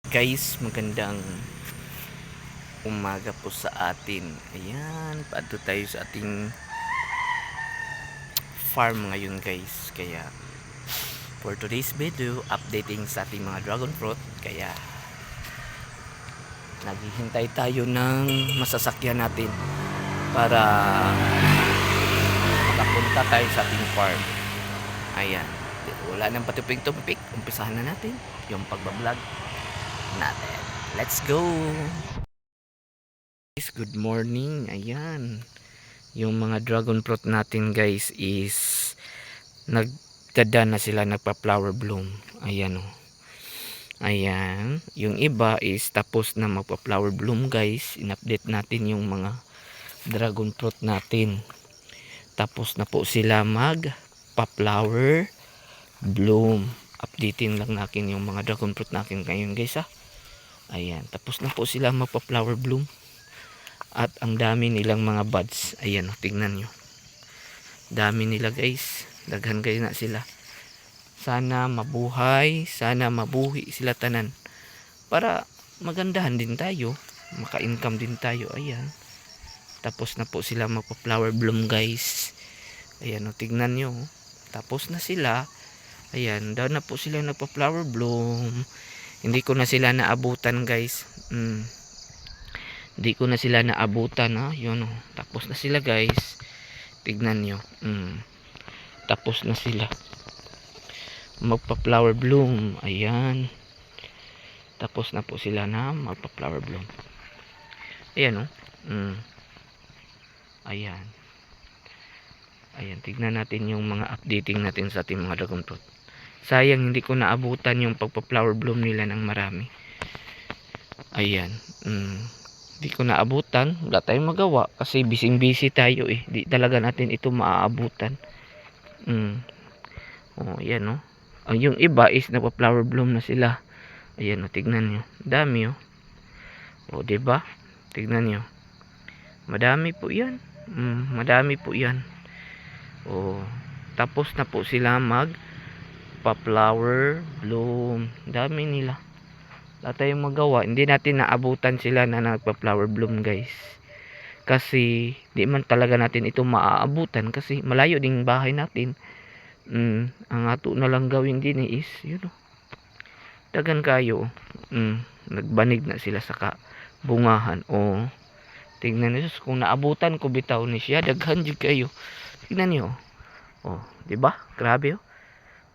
Guys, magandang umaga po sa atin. Ayan, paadto tayo sa ating farm ngayon guys. Kaya for today's video, updating sa ating mga dragon fruit. Kaya naghihintay tayo ng masasakyan natin para makapunta tayo sa ating farm. Ayan, wala nang patuping-tumpik. Umpisahan na natin yung pagbablog natin. Let's go! Good morning. Ayan, yung mga dragon fruit natin guys is nagdada na sila, nagpa-flower bloom. Ayan oh. Ayan, yung iba is tapos na magpa-flower bloom guys. In-update natin yung mga dragon fruit natin. Tapos na po sila magpa-flower bloom. Updating lang natin yung mga dragon fruit natin ngayon guys ha. Ayan, tapos na po sila magpa-flower bloom. At ang dami nilang mga buds. Ayan, tingnan nyo. Dami nila guys. Daghan kayo na sila. Sana mabuhay. Sana mabuhi sila tanan. Para magandahan din tayo. Maka-income din tayo. Ayan. Tapos na po sila magpa-flower bloom guys. Ayan, tingnan nyo. Tapos na sila. Ayan, daw na po sila nagpa-flower bloom. Hindi ko na sila naabutan guys. Hindi ko na sila naabutan ha. Yun oh. Tapos na sila guys. Tignan nyo. Tapos na sila magpa-flower bloom. Ayan. Tapos na po sila na magpa-flower bloom. Ayan oh. Ayan. Ayan. Tignan natin yung mga updating natin sa ating mga dragon fruit. Sayang hindi ko naabutan yung pagpa-flower bloom nila ng marami. Ayan. Di ko naabutan, wala tayong magawa kasi busy tayo eh. Di talaga natin ito maaabutan. Oh, yan oh. Ang yung iba is nagpa-flower bloom na sila. Ayan oh, tignan nyo. Dami oh. Oh, di ba? Tignan nyo. Madami po 'yan. Madami po 'yan. Oh, tapos na po sila mag-flower bloom. Dami nila. Wala tayong magawa, hindi natin naabutan sila na nagpa-flower bloom guys, kasi di man talaga natin ito maaabutan kasi malayo ding bahay natin. Ang ato na lang gawin din is yun oh, dagan kayo. Nagbanig na sila sa bungahan. Oh, tingnan niyo kung naabutan ko bitaw ni siya, daghan jud kayo. Tingnan niyo oh, di ba grabe oh.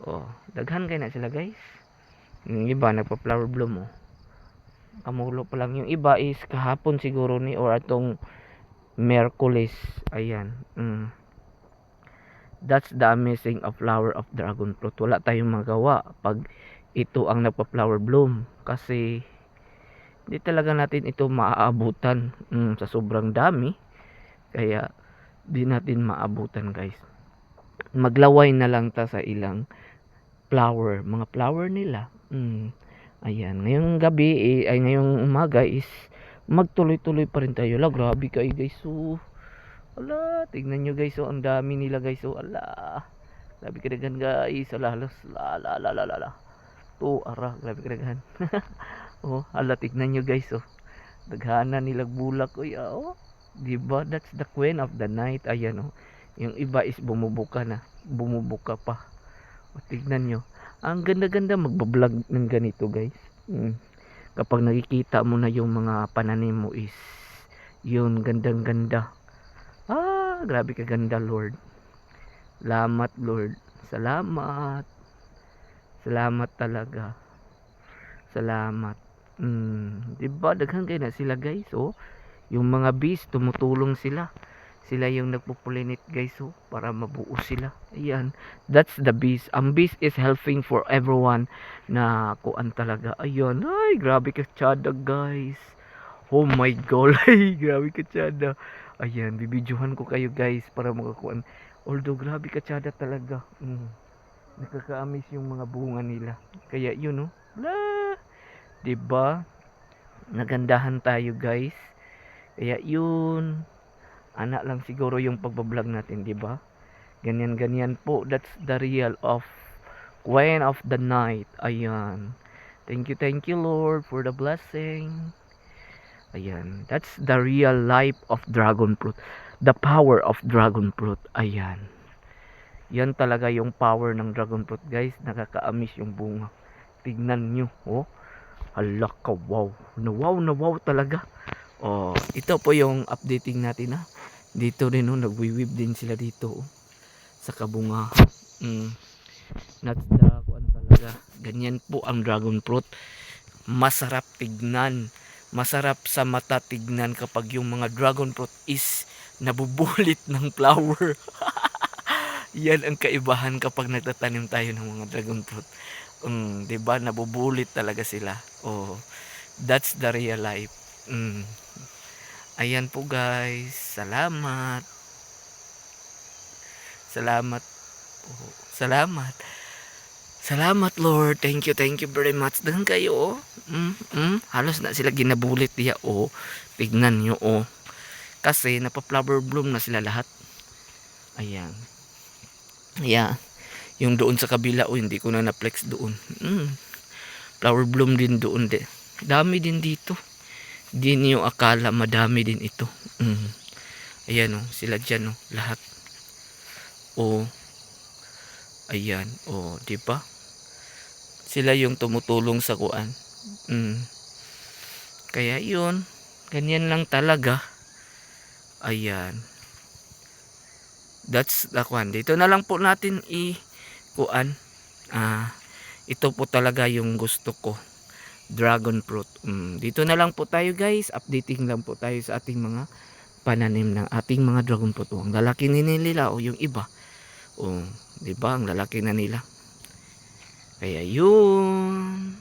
Oh, daghan kay na sila guys. Yung iba nagpa-flower bloom oh. Kamulo pa lang. Yung iba is kahapon siguro ni or atong Merkulis. Ayan. That's the amazing of flower of dragon fruit. Wala tayong magawa pag ito ang nagpa-flower bloom kasi hindi talaga natin ito maaabutan sa sobrang dami. Kaya di natin maabutan guys. Maglaway na lang ta sa ilang flower, mga flower nila. Ayan, ngayong gabi ay ngayong umaga is magtuloy-tuloy pa rin tayo. La, grabe kayo guys. So, ala, tignan nyo guys. So, ang dami nila guys. So, ala, grabe kadagan guys. Ala, halos, la. To, ara, grabe kadagan. Oh, ala, tignan nyo guys. So, daghana nilag bulak. Oh, diba? That's the queen of the night. Ayan oh. Yung iba is bumubuka na. Bumubuka pa. O, tignan nyo. Ang ganda-ganda magbablog ng ganito guys. Kapag nakikita mo na yung mga pananim mo is yun, gandang-ganda. Grabe ka ganda Lord. Salamat Lord. Salamat. Salamat talaga. Salamat. Diba daghan kayo na sila guys oh. Yung mga bees tumutulong sila. Sila yung nagpo-pollinate guys oh, para mabuo sila. Ayan, that's the bees. Ang bees is helping for everyone na kuan talaga. Ayun, ay grabe ka tsada guys. Oh my god, ay grabe ka tsada. Ayan, bibidyohan ko kayo guys para makakuan. Although grabe ka tsada talaga. Nakakaamis yung mga bunga nila. Kaya yun oh. La, 'di ba? Nagandahan tayo guys. Kaya yun, anak lang siguro yung pagbablog natin, di ba? Ganyan po. That's the real of queen of the night. Ayan. Thank you Lord for the blessing. Ayan, that's the real life of dragon fruit. The power of dragon fruit. Ayan. Yan talaga yung power ng dragon fruit, guys. Nakakaamis yung bunga. Tignan nyo, oh. Hala ka, wow. Na wow talaga. Oh, ito po yung updating natin, ha. Dito rin, oh, nagwiwib din sila dito, oh, sa kabunga. Not the kuan talaga. Ganyan po ang dragon fruit. Masarap tignan. Masarap sa mata tignan kapag yung mga dragon fruit is nabubulit ng flower. Yan ang kaibahan kapag nagtatanim tayo ng mga dragon fruit. 'Di ba? Nabubulit talaga sila. Oh, that's the real life. Ayan po guys. Salamat. Salamat po. Salamat. Salamat Lord. Thank you very much. Dahan kayo, oh. Halos na sila ginabulit diya, oh. Tignan nyo, oh. Kasi napa-flower bloom na sila lahat. Ayan. Ayan. Yung doon sa kabila, oh, hindi ko na na-flex doon. Flower bloom din doon. Dami din dito. Di niyo akala madami din ito. Ayan, oh, sila dyan, oh, lahat. Oh. Ayan, oh, di ba? Sila yung tumutulong sa kuan. Kaya yun, ganyan lang talaga. Ayan. That's the kuan. Dito na lang po natin kuan. Ito po talaga yung gusto ko. Dragon fruit. Dito na lang po tayo guys. Updating lang po tayo sa ating mga pananim ng ating mga dragon fruit. Ang lalaki ni nila o yung iba. Di ba? Ang lalaki na nila. Kaya yun.